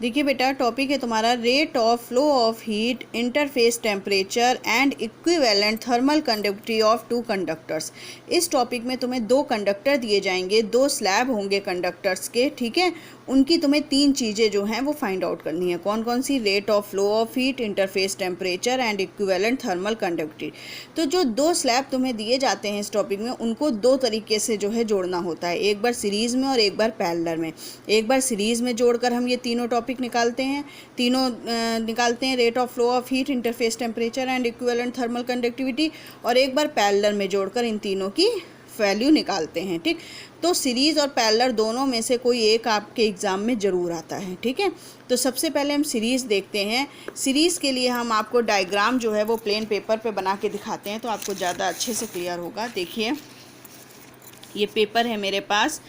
देखिए बेटा, टॉपिक है तुम्हारा rate of flow of heat, interface temperature and equivalent thermal conductivity of two conductors. इस टॉपिक में तुम्हें दो कंडक्टर दिए जाएंगे, दो स्लैब होंगे कंडक्टर्स के, ठीक है। उनकी तुम्हें तीन चीज़ें जो हैं वो फाइंड आउट करनी है। कौन कौन सी? Rate of flow of heat, interface temperature and equivalent thermal conductivity. तो जो दो स्लैब तुम्हें दिए जाते हैं इस टॉपिक में, उनको दो तरीके से जो है जोड़ना होता है, एक बार सीरीज़ में और एक बार पैरेलल में। एक बार सीरीज़ में जोड़कर हम ये तीनों टॉपिक निकालते हैं, निकालते हैं rate of flow of heat, interface temperature and equivalent thermal conductivity, और एक बार पैरेलल में जोड़कर इन तीनों की वैल्यू निकालते हैं, ठीक। तो सीरीज़ और पैरेलल दोनों में से कोई एक आपके एग्ज़ाम में ज़रूर आता है, ठीक है। तो सबसे पहले हम सीरीज़ देखते हैं। सीरीज़ के लिए हम आपको डायग्राम जो है वो प्लेन पेपर पे बना के दिखाते हैं, तो आपको ज़्यादा अच्छे से क्लियर होगा। देखिए, ये पेपर है मेरे पास,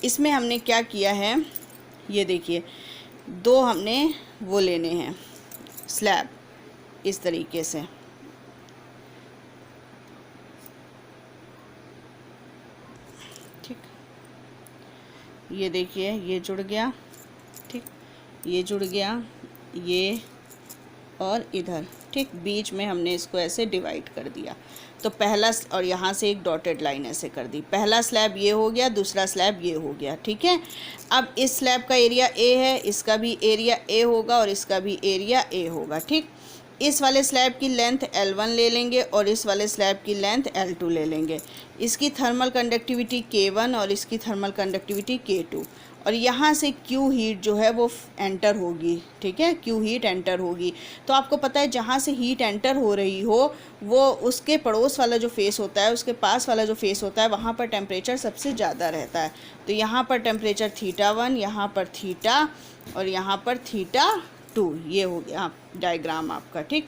इसमें हमने क्या किया है, ये देखिए, दो हमने वो लेने हैं स्लैब, इस तरीके से, ठीक। ये देखिए, ये जुड़ गया, ठीक, ये जुड़ गया, ये और इधर, ठीक। बीच में हमने इसको ऐसे डिवाइड कर दिया। तो पहला, और यहाँ से एक डॉटेड लाइन ऐसे कर दी। पहला स्लैब ये हो गया, दूसरा स्लैब ये हो गया, ठीक है। अब इस स्लैब का एरिया ए है, इसका भी एरिया ए होगा और इसका भी एरिया ए होगा, ठीक। इस वाले स्लैब की लेंथ L1 ले लेंगे और इस वाले स्लैब की लेंथ L2 ले लेंगे। इसकी थर्मल कंडक्टिविटी K1 और इसकी थर्मल कंडक्टिविटी K2, और यहाँ से Q हीट जो है वो एंटर होगी, ठीक है। Q हीट एंटर होगी। तो आपको पता है जहाँ से हीट एंटर हो रही हो वो उसके पड़ोस वाला जो फेस होता है, उसके पास वाला जो फेस होता है, वहाँ पर टेम्परेचर सबसे ज़्यादा रहता है। तो यहाँ पर टेम्परेचर θ1, यहाँ पर थीटा और यहाँ पर θ2। ये हो गया डायग्राम आपका, ठीक।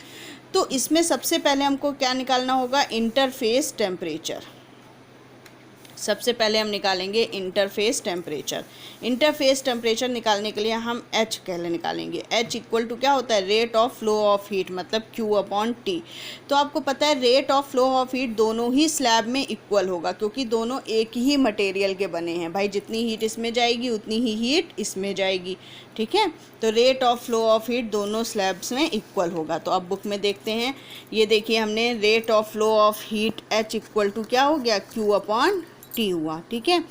तो इसमें सबसे पहले हमको क्या निकालना होगा? Interface temperature. सबसे पहले हम निकालेंगे इंटरफेस टेम्परेचर। इंटरफेस टेम्परेचर निकालने के लिए हम H पहले निकालेंगे। H इक्वल टू क्या होता है? Rate of flow of heat, मतलब Q/T। तो आपको पता है rate of flow of heat दोनों ही स्लैब में इक्वल होगा, क्योंकि दोनों एक ही मटेरियल के बने हैं भाई। जितनी हीट इसमें जाएगी उतनी ही हीट इसमें जाएगी, ठीक है। तो rate of flow of heat दोनों स्लैब्स में इक्वल होगा। तो अब बुक में देखते हैं, ये देखिए, हमने rate of flow of heat H equal to क्या हो गया? Q/T हुआ, ठीक है।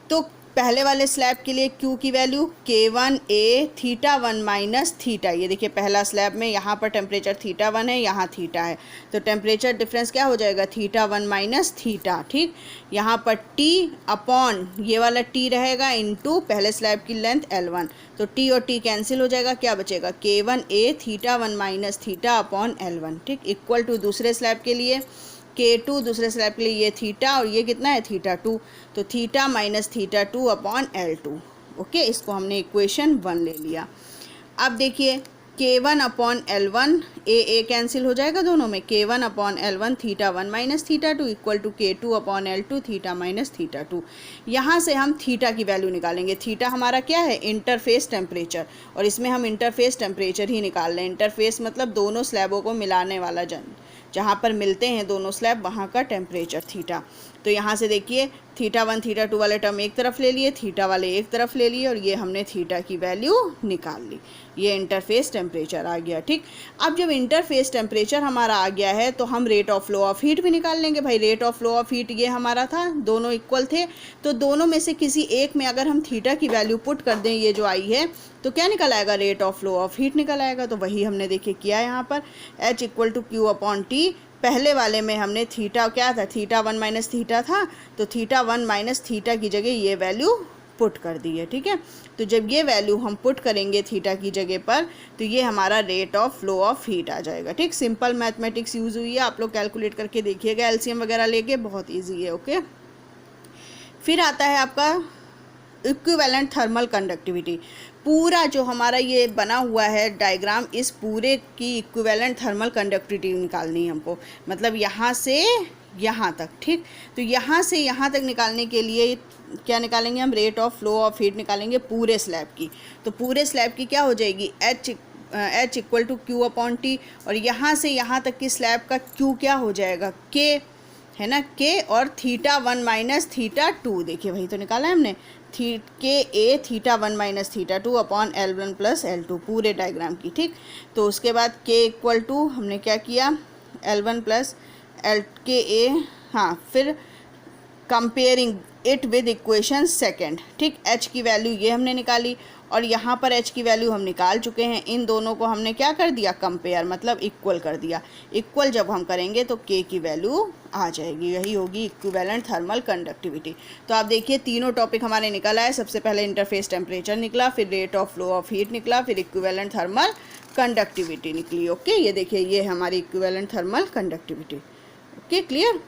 तो पहले वाले स्लैब के लिए Q की वैल्यू K1A θ1 माइनस थीटा। ये देखिए, पहला स्लैब में यहाँ पर टेम्परेचर θ1 है, यहाँ थीटा है, तो टेम्परेचर डिफरेंस क्या हो जाएगा? θ1 माइनस थीटा, ठीक। यहाँ पर T अपॉन ये वाला T रहेगा इनटू पहले स्लैब की लेंथ L1, तो T और T कैंसिल हो जाएगा, क्या बचेगा? K1A θ1 minus theta upon L1, ठीक। इक्वल टू दूसरे स्लैब के लिए K2, दूसरे स्लैब के लिए ये थीटा और ये कितना है? θ2, तो theta minus θ2 upon L2। Okay, इसको हमने इक्वेशन 1 ले लिया। अब देखिए, K1 अपॉन L1, ए कैंसिल हो जाएगा दोनों में, K1 upon L1 θ1 minus θ2 equal to K2 upon L2 theta minus θ2। यहाँ से हम थीटा की वैल्यू निकालेंगे। थीटा हमारा क्या है? इंटरफेस टेम्परेचर, और इसमें हम इंटरफेस टेम्परेचर ही निकाल रहे हैं। इंटरफेस मतलब दोनों स्लैबों को मिलाने वाला जहाँ पर मिलते हैं दोनों स्लैब, वहाँ का टेम्परेचर थीटा। तो यहाँ से देखिए, θ1 θ2 वाले टर्म एक तरफ ले लिए, थीटा वाले एक तरफ ले लिए, और ये हमने थीटा की वैल्यू निकाल ली। ये इंटरफेस टेम्परेचर आ गया, ठीक। अब जब इंटरफेस टेम्परेचर हमारा आ गया है तो हम rate of flow of heat भी निकाल लेंगे भाई। Rate of flow of heat ये हमारा था, दोनों इक्वल थे, तो दोनों में से किसी एक में अगर हम थीटा की वैल्यू पुट कर दें, ये जो आई है, तो क्या निकल आएगा? Rate of flow of heat निकल आएगा। तो वही हमने देखिए किया यहाँ पर, H इक्वल टू Q/T। पहले वाले में हमने थीटा क्या था? θ1 माइनस थीटा था, तो θ1 माइनस थीटा की जगह ये वैल्यू पुट कर दी है, ठीक है। तो जब ये वैल्यू हम पुट करेंगे थीटा की जगह पर, तो ये हमारा rate of flow of heat आ जाएगा, ठीक। सिंपल मैथमेटिक्स यूज़ हुई है, आप लोग कैलकुलेट करके देखिएगा, LCM वगैरह लेके, बहुत ईजी है, ओके। फिर आता है आपका इक्विवेलेंट थर्मल कंडक्टिविटी। पूरा जो हमारा ये बना हुआ है डायग्राम, इस पूरे की इक्विवेलेंट थर्मल कंडक्टिविटी निकालनी है हमको, मतलब यहाँ से यहाँ तक, ठीक। तो यहाँ से यहाँ तक निकालने के लिए क्या निकालेंगे हम? Rate of flow of heat निकालेंगे पूरे स्लैब की। तो पूरे स्लैब की क्या हो जाएगी? H इक्वल टू Q/T, और यहाँ से यहाँ तक की स्लैब का Q क्या हो जाएगा? K है ना, K, और θ1 माइनस θ2। देखिए वही तो निकाला है हमने, के ए θ1 minus θ2 upon L1 plus L2 पूरे डायग्राम की, ठीक। तो उसके बाद के इक्वल टू हमने क्या किया, L1 प्लस एल के ए, हाँ, फिर comparing it with equation second, ठीक। एच की वैल्यू ये हमने निकाली और यहाँ पर एच की वैल्यू हम निकाल चुके हैं। इन दोनों को हमने क्या कर दिया, कंपेयर, मतलब इक्वल कर दिया। इक्वल जब हम करेंगे तो के की वैल्यू आ जाएगी, यही होगी इक्विवेलेंट थर्मल कंडक्टिविटी। तो आप देखिए तीनों टॉपिक हमारे निकल आए। सबसे पहले इंटरफेस टेम्परेचर निकला, फिर rate of flow of heat निकला, फिर इक्विवेलेंट थर्मल कंडक्टिविटी निकली। ओके, ये देखिए ये हमारी equivalent thermal conductivity. Okay, clear.